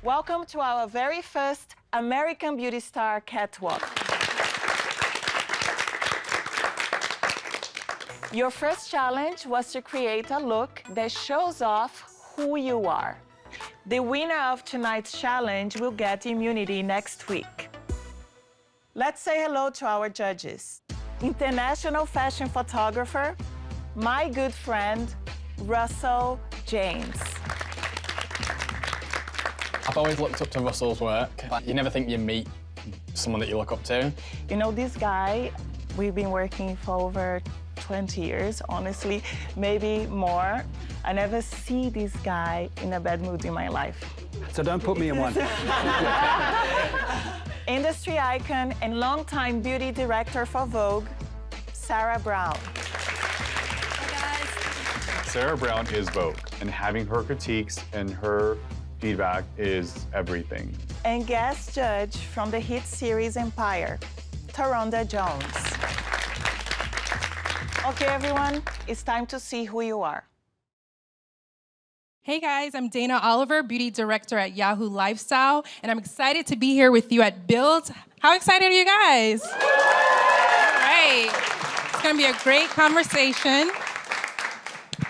Welcome to our very first American Beauty Star Catwalk. Your first challenge was to create a look that shows off who you are. The winner of tonight's challenge will get immunity next week. Let's say hello to our judges. International fashion photographer, my good friend, Russell James. I've always looked up to Russell's work. You never think you meet someone that you look up to. You know, this guy, we've been working for over 20 years, honestly, maybe more. I never see this guy in a bad mood in my life. So don't put me in one. Industry icon and longtime beauty director for Vogue, Sarah Brown. Hi, guys. Sarah Brown is Vogue, and having her critiques and her feedback is everything. And guest judge from the hit series Empire, Taronda Jones. Okay, everyone, it's time to see who you are. Hey guys, I'm Dana Oliver, beauty director at Yahoo Lifestyle, and I'm excited to be here with you at Build. How excited are you guys? All right. It's gonna be a great conversation.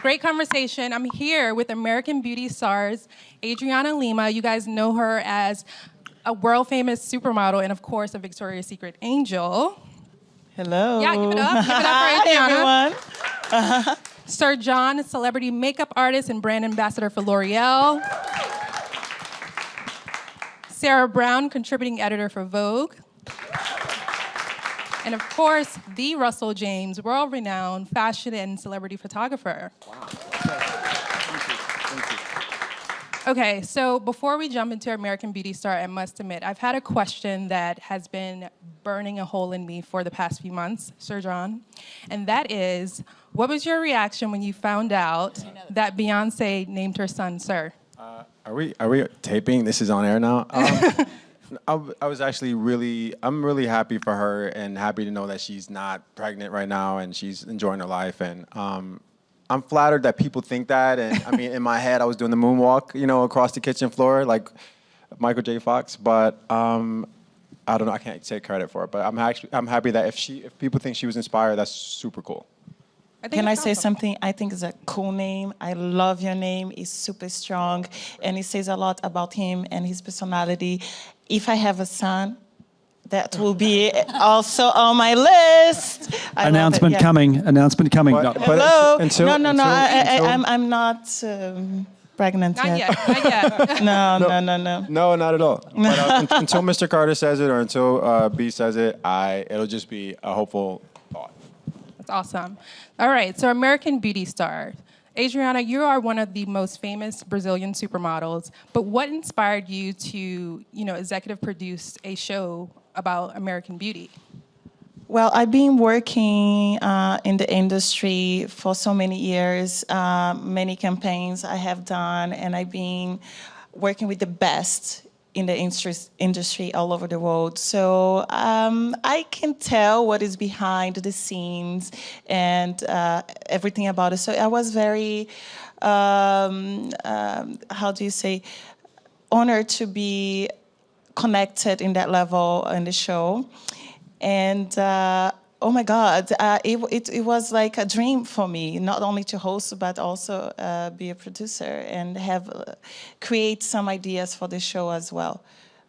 Great conversation. I'm here with American Beauty stars, Adriana Lima. You guys know her as a world-famous supermodel and, of course, a Victoria's Secret angel. Hello. Yeah, give it up. Give it up for Adriana. Hi, everyone. Sir John, celebrity makeup artist and brand ambassador for L'Oreal. Sarah Brown, contributing editor for Vogue. And of course, the Russell James, world-renowned fashion and celebrity photographer. Wow. Thank you. Okay, so before we jump into American Beauty Star, I must admit, I've had a question that has been burning a hole in me for the past few months, Sir John, and that is, what was your reaction when you found out that Beyonce named her son Sir? Are we taping? This is on air now. I was actually I'm really happy for her and happy to know that she's not pregnant right now and she's enjoying her life. And I'm flattered that people think that. And I mean, in my head, I was doing the moonwalk, you know, across the kitchen floor like Michael J. Fox. But I don't know. I can't take credit for it. But I'm happy that if people think she was inspired, that's super cool. Can I say something? I think it's a cool name. I love your name. It's super strong, and it says a lot about him and his personality. If I have a son, that will be also on my list. Announcement coming. Announcement coming. But, No. Hello. Until, I'm not pregnant Not yet. yet, not yet. No. No, not at all. But until Mr. Carter says it or until B says it, it'll just be a hopeful thought. That's awesome. All right, so American Beauty Star. Adriana, you are one of the most famous Brazilian supermodels, but what inspired you to, executive produce a show about American beauty? Well, I've been working in the industry for so many years, many campaigns I have done, and I've been working with the best in the industry all over the world. So I can tell what is behind the scenes and everything about it. So I was very, honored to be connected in that level in the show. And oh my God, it was like a dream for me, not only to host, but also be a producer and create some ideas for the show as well.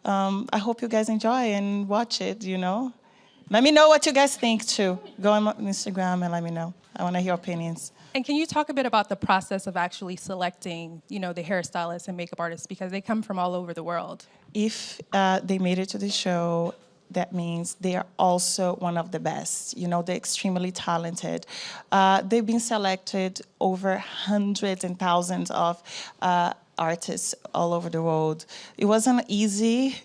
I hope you guys enjoy and watch it, Let me know what you guys think too. Go on Instagram and let me know. I want to hear opinions. And can you talk a bit about the process of actually selecting, the hairstylists and makeup artists, because they come from all over the world? If they made it to the show, that means they are also one of the best. They're extremely talented. They've been selected over hundreds and thousands of artists all over the world. It wasn't an easy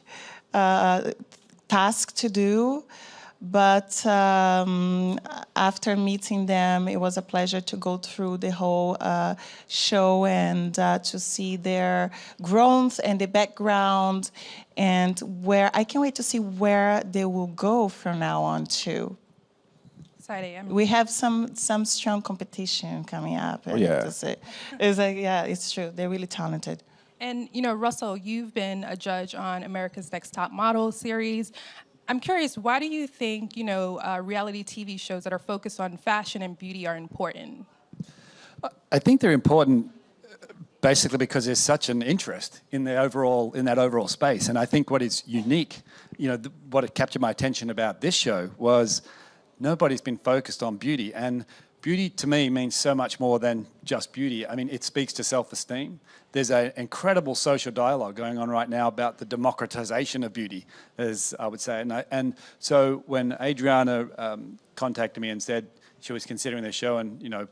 task to do, but after meeting them, it was a pleasure to go through the whole show and to see their growth and the background, and I can't wait to see where they will go from now on too. Exciting. We have some strong competition coming up. Oh, yeah. It's like, yeah, it's true. They're really talented. And, Russell, you've been a judge on America's Next Top Model series. I'm curious, why do you think, reality TV shows that are focused on fashion and beauty are important? I think they're important basically because there's such an interest in that overall space. And I think what is unique, what had captured my attention about this show was nobody's been focused on beauty. And beauty to me means so much more than just beauty. I mean, it speaks to self-esteem. There's an incredible social dialogue going on right now about the democratization of beauty, as I would say. And so when Adriana contacted me and said she was considering the show and,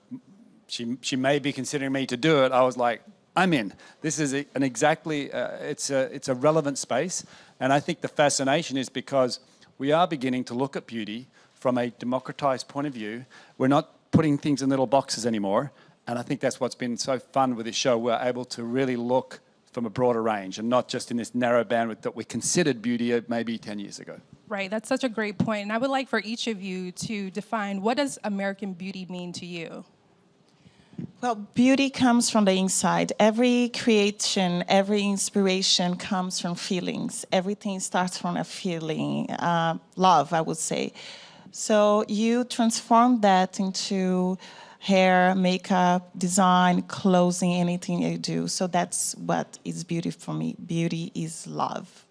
she may be considering me to do it, I was like, I'm in. This is it's a relevant space. And I think the fascination is because we are beginning to look at beauty from a democratized point of view. We're not putting things in little boxes anymore. And I think that's what's been so fun with this show. We're able to really look from a broader range and not just in this narrow bandwidth that we considered beauty maybe 10 years ago. Right, that's such a great point. And I would like for each of you to define, what does American beauty mean to you? Well, beauty comes from the inside. Every creation, every inspiration comes from feelings. Everything starts from a feeling, love, I would say. So you transform that into hair, makeup, design, clothing, anything you do. So that's what is beauty for me. Beauty is love.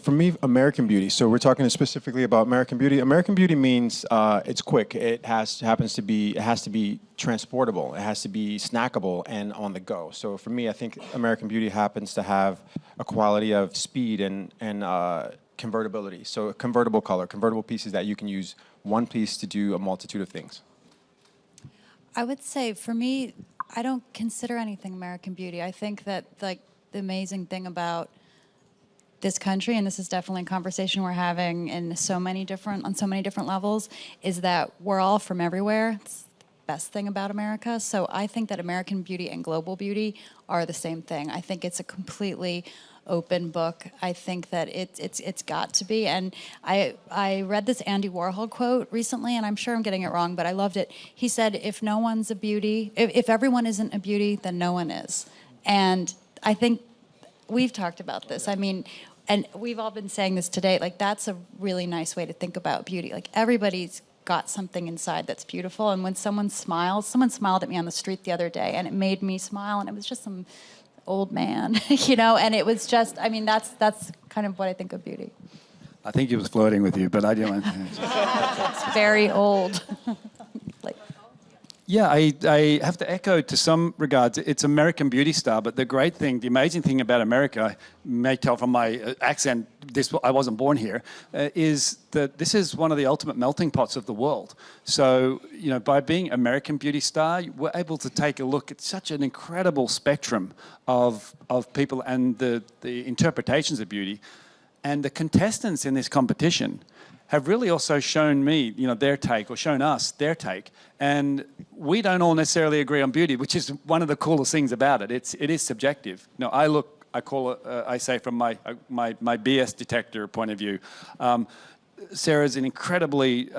For me, American beauty. So we're talking specifically about American beauty. American beauty means it's quick. It has to be transportable. It has to be snackable and on the go. So for me, I think American beauty happens to have a quality of speed and convertibility. So convertible color, convertible pieces that you can use one piece to do a multitude of things. I would say for me, I don't consider anything American beauty. I think that the amazing thing about this country, and this is definitely a conversation we're having on so many different levels, is that we're all from everywhere. It's the best thing about America. So I think that American beauty and global beauty are the same thing. I think it's a completely open book. I think that it's got to be. And I read this Andy Warhol quote recently, and I'm sure I'm getting it wrong, but I loved it. He said, if no one's a beauty, if everyone isn't a beauty, then no one is. And I think we've talked about this. I mean, and we've all been saying this today, that's a really nice way to think about beauty. Everybody's got something inside that's beautiful. And when someone smiled at me on the street the other day, and it made me smile, and it was just some old man, and it was just, I mean, that's kind of what I think of beauty. I think he was flirting with you, but I didn't. It's very old. Yeah, I have to echo to some regards, it's American beauty star, but the amazing thing about America, you may tell from my accent, I wasn't born here, is that this is one of the ultimate melting pots of the world. So, by being American beauty star, we're able to take a look at such an incredible spectrum of people and the interpretations of beauty. And the contestants in this competition have really also shown me, their take, or shown us their take. And we don't all necessarily agree on beauty, which is one of the coolest things about it. It is subjective. I say from my BS detector point of view, Sarah's an incredibly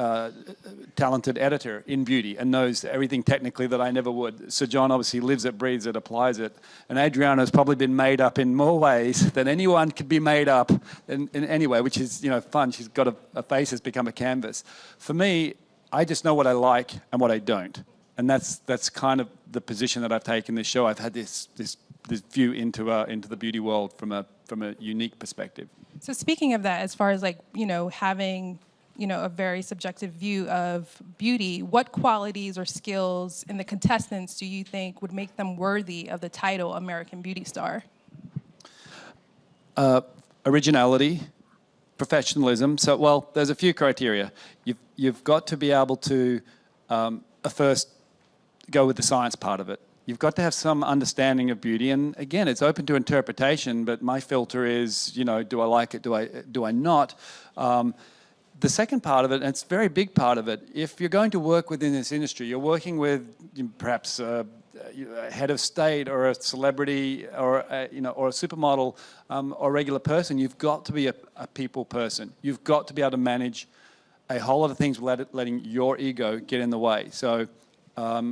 talented editor in beauty and knows everything technically that I never would. Sir John obviously lives it, breathes it, applies it. And Adriana has probably been made up in more ways than anyone could be made up in any way, which is fun. She's got a face has become a canvas. For me, I just know what I like and what I don't. And that's kind of the position that I've taken in this show. I've had this view into the beauty world from a unique perspective. So speaking of that, as far as having a very subjective view of beauty, what qualities or skills in the contestants do you think would make them worthy of the title American Beauty Star? Originality, professionalism. So, well, there's a few criteria. You've got to be able to first go with the science part of it. You've got to have some understanding of beauty, and again, it's open to interpretation. But my filter is, do I like it? Do I not? The second part of it, and it's a very big part of it, if you're going to work within this industry, you're working with perhaps a head of state or a celebrity or a supermodel or a regular person. You've got to be a people person. You've got to be able to manage a whole lot of things without letting your ego get in the way. So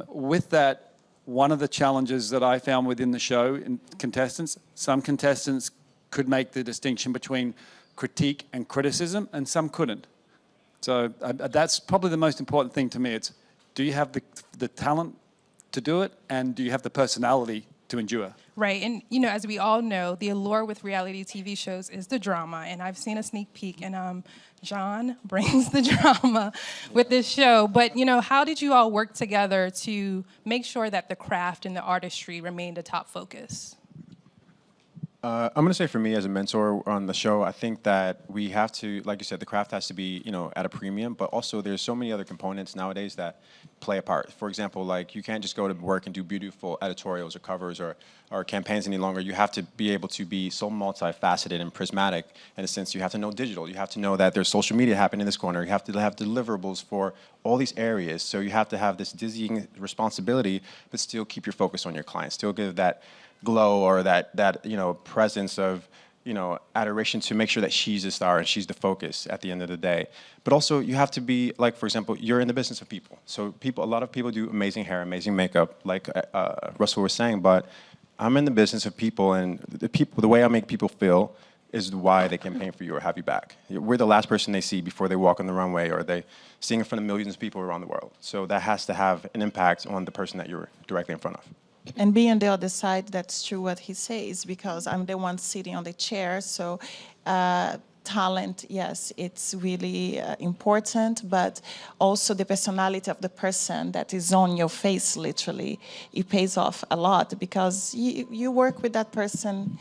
with that, one of the challenges that I found within the show in contestants, some contestants could make the distinction between critique and criticism, and some couldn't. So that's probably the most important thing to me. It's, do you have the talent to do it, and do you have the personality to endure? Right, and you know, as we all know, the allure with reality TV shows is the drama, and I've seen a sneak peek, and John brings the drama with this show. But you know, how did you all work together to make sure that the craft and the artistry remained a top focus? I'm going to say for me as a mentor on the show, I think that we have to, like you said, the craft has to be, you know, at a premium, but also there's so many other components nowadays that play a part. For example, like you can't just go to work and do beautiful editorials or covers or campaigns any longer. You have to be able to be so multifaceted and prismatic in a sense. You have to know digital. You have to know that there's social media happening in this corner. You have to have deliverables for all these areas. So you have to have this dizzying responsibility, but still keep your focus on your client. Still give that glow or that you know, presence of, you know, adoration to make sure that she's a star and she's the focus at the end of the day. But also you have to be, like, for example, you're in the business of people. So a lot of people do amazing hair, amazing makeup, like Russell was saying, but I'm in the business of people, and the way I make people feel is why they campaign for you or have you back. We're the last person they see before they walk on the runway or they sing in front of millions of people around the world. So that has to have an impact on the person that you're directly in front of. And being on the other side, that's true what he says, because I'm the one sitting on the chair. So talent, yes, it's really important, but also the personality of the person that is on your face, literally, it pays off a lot, because you work with that person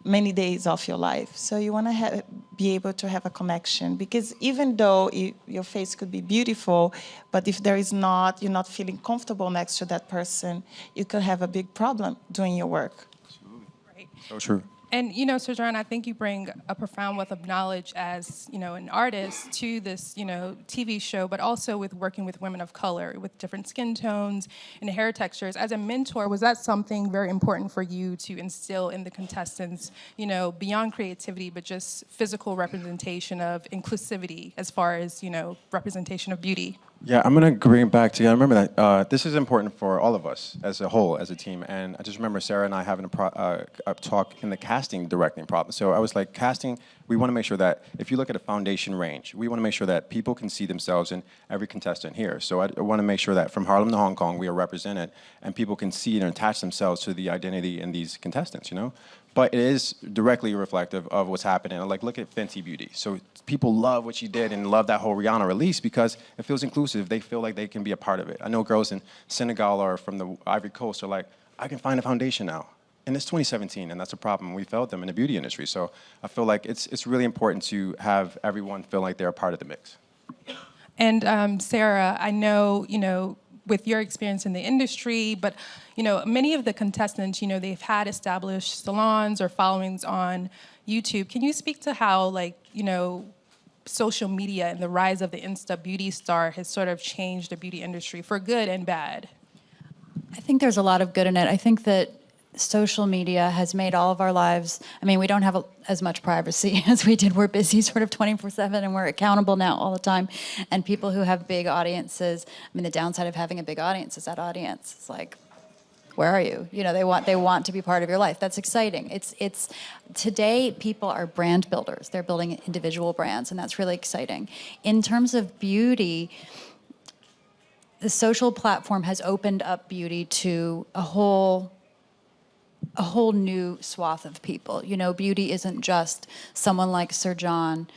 many days of your life. So you want to be able to have a connection, because even though your face could be beautiful, but if there is not, you're not feeling comfortable next to that person, you could have a big problem doing your work. Absolutely. Right. So true. And you know, Sojourn, I think you bring a profound wealth of knowledge as, you know, an artist to this, you know, TV show, but also with working with women of color, with different skin tones and hair textures. As a mentor, was that something very important for you to instill in the contestants, you know, beyond creativity, but just physical representation of inclusivity as far as, you know, representation of beauty? Yeah, I'm going to bring it back to you. I remember that this is important for all of us as a whole, as a team. And I just remember Sarah and I having a talk in the casting directing problem. So I was like, casting, we want to make sure that if you look at a foundation range, we want to make sure that people can see themselves in every contestant here. So I want to make sure that from Harlem to Hong Kong, we are represented and people can see and attach themselves to the identity in these contestants, you know? But it is directly reflective of what's happening. Like, look at Fenty Beauty. So people love what she did and love that whole Rihanna release because it feels inclusive. They feel like they can be a part of it. I know girls in Senegal or from the Ivory Coast are like, I can find a foundation now. And it's 2017, and that's a problem. We failed them in the beauty industry. So I feel like it's really important to have everyone feel like they're a part of the mix. And Sarah, I know, you know, with your experience in the industry, but you know, many of the contestants, you know, they've had established salons or followings on YouTube. Can you speak to how, like, you know, social media and the rise of the Insta beauty star has sort of changed the beauty industry for good and bad? I think there's a lot of good in it. I think that social media has made all of our lives, I mean, we don't have as much privacy as we did. We're busy sort of 24/7 and we're accountable now all the time. And people who have big audiences, I mean, the downside of having a big audience is that audience. It's like, where are you? You know, they want to be part of your life. That's exciting. It's today people are brand builders. They're building individual brands, and that's really exciting. In terms of beauty, the social platform has opened up beauty to a whole new swath of people. You know, beauty isn't just someone like Sir John,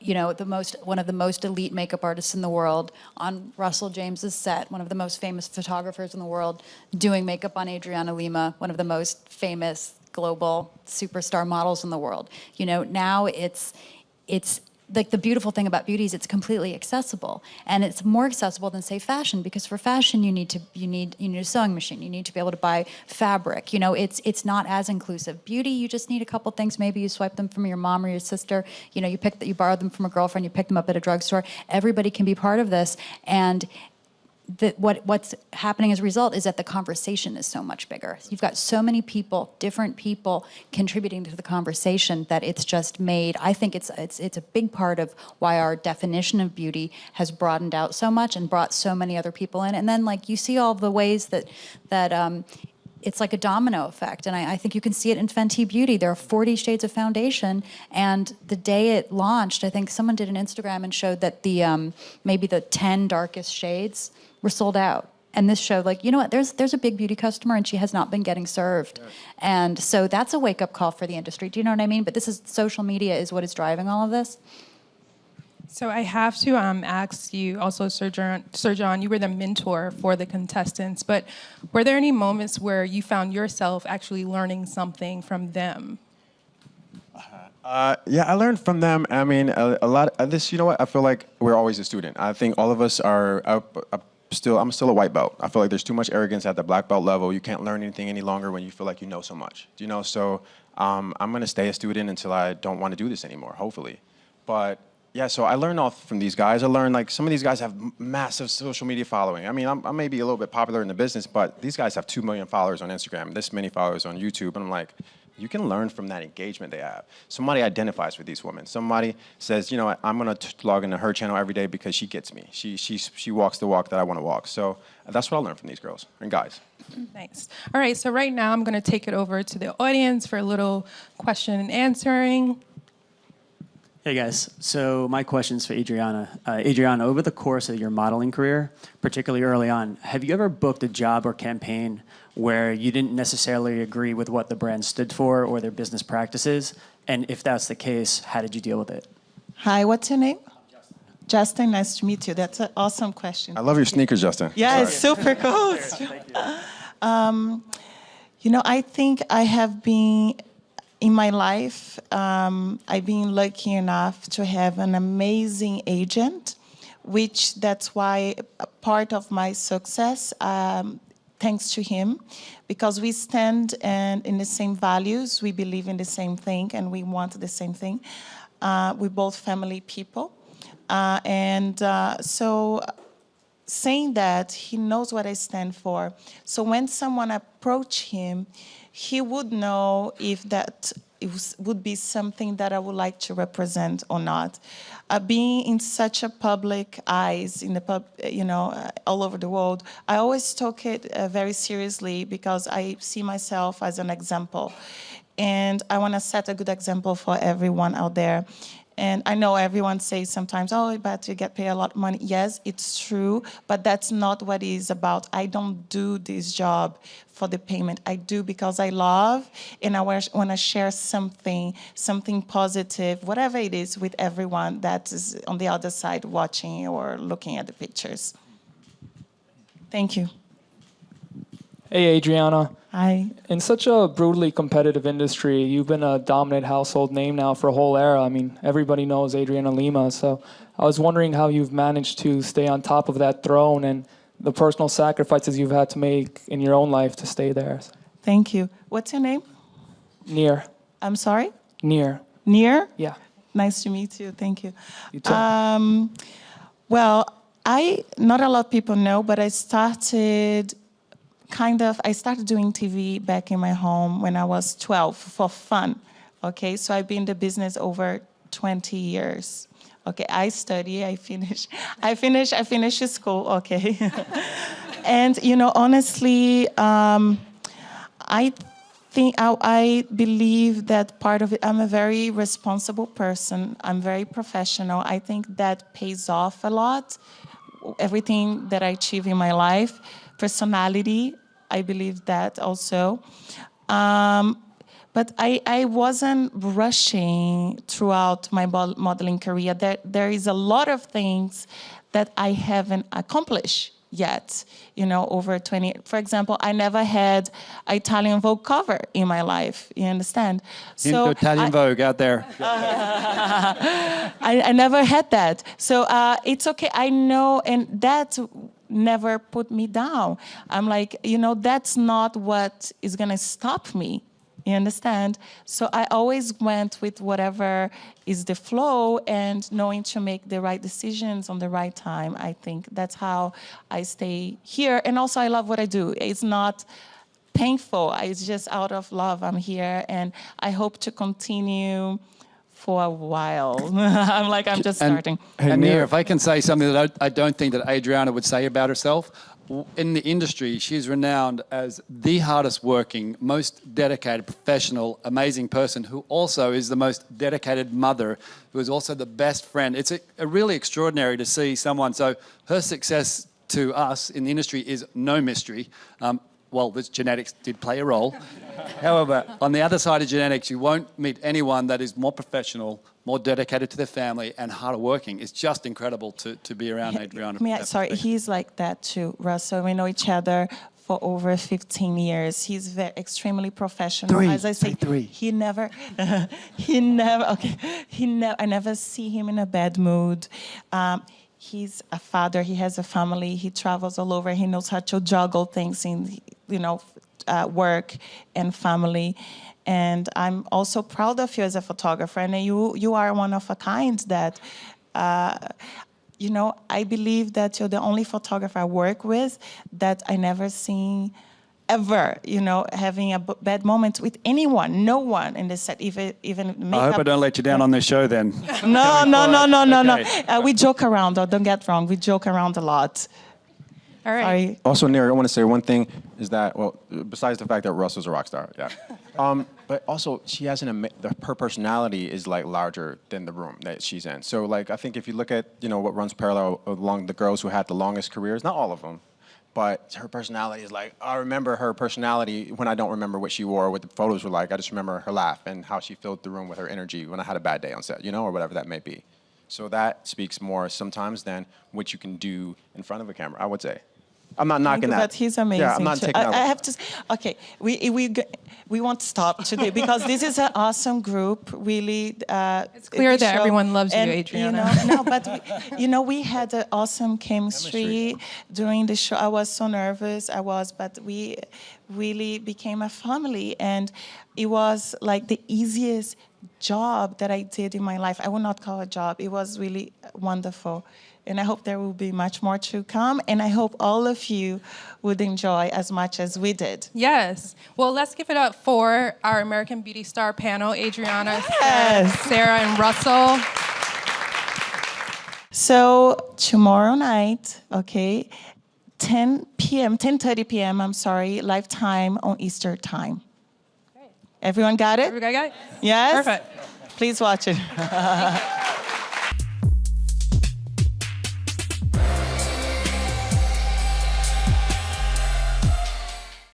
you know, one of the most elite makeup artists in the world, on Russell James's set, one of the most famous photographers in the world, doing makeup on Adriana Lima, one of the most famous global superstar models in the world. You know, now it's like the beautiful thing about beauty is it's completely accessible, and it's more accessible than, say, fashion, because for fashion you need a sewing machine, you need to be able to buy fabric. You know, it's not as inclusive. Beauty, you just need a couple things. Maybe you swipe them from your mom or your sister. You know, you borrow them from a girlfriend. You pick them up at a drugstore. Everybody can be part of this, and what's happening as a result is that the conversation is so much bigger. You've got so many people, different people contributing to the conversation that it's just made. I think it's a big part of why our definition of beauty has broadened out so much and brought so many other people in. And then like you see all the ways that it's like a domino effect. And I think you can see it in Fenty Beauty. There are 40 shades of foundation. And the day it launched, I think someone did an Instagram and showed that the maybe the 10 darkest shades were sold out. And this showed like, you know what, there's a big beauty customer and she has not been getting served. Yeah. And so that's a wake-up call for the industry. Do you know what I mean? But this is social media is what is driving all of this. So I have to ask you also, Sir John, you were the mentor for the contestants, but were there any moments where you found yourself actually learning something from them? Yeah, I learned from them. I mean, a lot of this, you know what, I feel like we're always a student. I think all of us are I'm still a white belt. I feel like there's too much arrogance at the black belt level. You can't learn anything any longer when you feel like you know so much. You know, so I'm gonna stay a student until I don't want to do this anymore, hopefully. But yeah, so I learned all from these guys. I learned like some of these guys have massive social media following. I mean, I'm maybe a little bit popular in the business, but these guys have 2 million followers on Instagram, this many followers on YouTube, and I'm like, you can learn from that engagement they have. Somebody identifies with these women. Somebody says, you know what, I'm gonna log into her channel every day because she gets me. She walks the walk that I wanna walk. So that's what I learned from these girls and guys. Nice. All right, so right now I'm gonna take it over to the audience for a little question and answering. Hey guys, so my question's for Adriana. Adriana, over the course of your modeling career, particularly early on, have you ever booked a job or campaign where you didn't necessarily agree with what the brand stood for or their business practices? And if that's the case, how did you deal with it? Hi, what's your name? Justin, nice to meet you. That's an awesome question. I love your sneakers, Justin. Yeah, Sorry. it's super cool. You know, I think I have been, in my life, I've been lucky enough to have an amazing agent, which that's why part of my success, thanks to him, because we stand in the same values, we believe in the same thing, and we want the same thing. We're both family people. So saying that, he knows what I stand for. So when someone approached him, he would know if that would be something that I would like to represent or not. Being in such a public eyes, in the all over the world, I always took it very seriously because I see myself as an example. And I want to set a good example for everyone out there. And I know everyone says sometimes, oh, but you get paid a lot of money. Yes, it's true, but that's not what it's about. I don't do this job for the payment. I do because I love and I want to share something positive, whatever it is, with everyone that is on the other side watching or looking at the pictures. Thank you. Hey, Adriana. Hi. In such a brutally competitive industry, you've been a dominant household name now for a whole era. I mean, everybody knows Adriana Lima. So I was wondering how you've managed to stay on top of that throne and the personal sacrifices you've had to make in your own life to stay there. Thank you. What's your name? Near. I'm sorry? Near. Near? Yeah. Nice to meet you. Thank you. You too. Well, not a lot of people know, but I started doing TV back in my home when I was 12 for fun. Okay, so I've been in the business over 20 years. Okay, I study, I finish school, okay. And, honestly, I believe that part of it, I'm a very responsible person. I'm very professional. I think that pays off a lot, everything that I achieve in my life. Personality, I believe that also. But I wasn't rushing throughout my modeling career. There is a lot of things that I haven't accomplished yet, over 20. For example, I never had an Italian Vogue cover in my life, you understand? So Italian Vogue out there. I never had that. So it's okay, I know, and that never put me down. I'm like, that's not what is gonna stop me. You understand? So I always went with whatever is the flow and knowing to make the right decisions on the right time. I think that's how I stay here. And also I love what I do. It's not painful. It's just out of love I'm here. And I hope to continue for a while. I'm just starting. And Nia, if I can say something that I don't think that Adriana would say about herself, in the industry, she's renowned as the hardest working, most dedicated, professional, amazing person who also is the most dedicated mother, who is also the best friend. It's a really extraordinary to see someone. So her success to us in the industry is no mystery. Well, this genetics did play a role. However, on the other side of genetics, you won't meet anyone that is more professional, more dedicated to their family, and harder working. It's just incredible to be around Adriana. Sorry, he's like that too, Russell. We know each other for over 15 years. He's extremely professional. As I say, he never, I never see him in a bad mood. He's a father, he has a family, he travels all over, he knows how to juggle things in, work and family. And I'm also proud of you as a photographer, and you are one of a kind that, I believe that you're the only photographer I work with that I never seen ever, having a bad moment with anyone, no one in the set, even makeup. I hope I don't let you down on this show then. No. We joke around, though, don't get wrong. We joke around a lot. All right. Sorry. Also, Neri, I want to say one thing is that, well, besides the fact that Russell's a rock star, yeah. But also, she has her personality is like larger than the room that she's in. So like, I think if you look at, what runs parallel along the girls who had the longest careers, not all of them, but her personality is like, I remember her personality when I don't remember what she wore, what the photos were like. I just remember her laugh and how she filled the room with her energy when I had a bad day on set, or whatever that may be. So that speaks more sometimes than what you can do in front of a camera, I would say. I'm not knocking that. But he's amazing. Yeah, I'm not taking that. I have to. Okay, we won't stop today because this is an awesome group. Really, it's clear that everyone loves you, Adriana. We had an awesome chemistry during the show. I was so nervous. But we really became a family, and it was like the easiest job that I did in my life. I would not call it a job. It was really wonderful. And I hope there will be much more to come. And I hope all of you would enjoy as much as we did. Yes. Well, let's give it up for our American Beauty Star panel, Adriana, Sarah, and Russell. So tomorrow night, 10:30 p.m., live time on Easter time. Great. Everyone got it? Everybody got it? Yes? Perfect. Please watch it.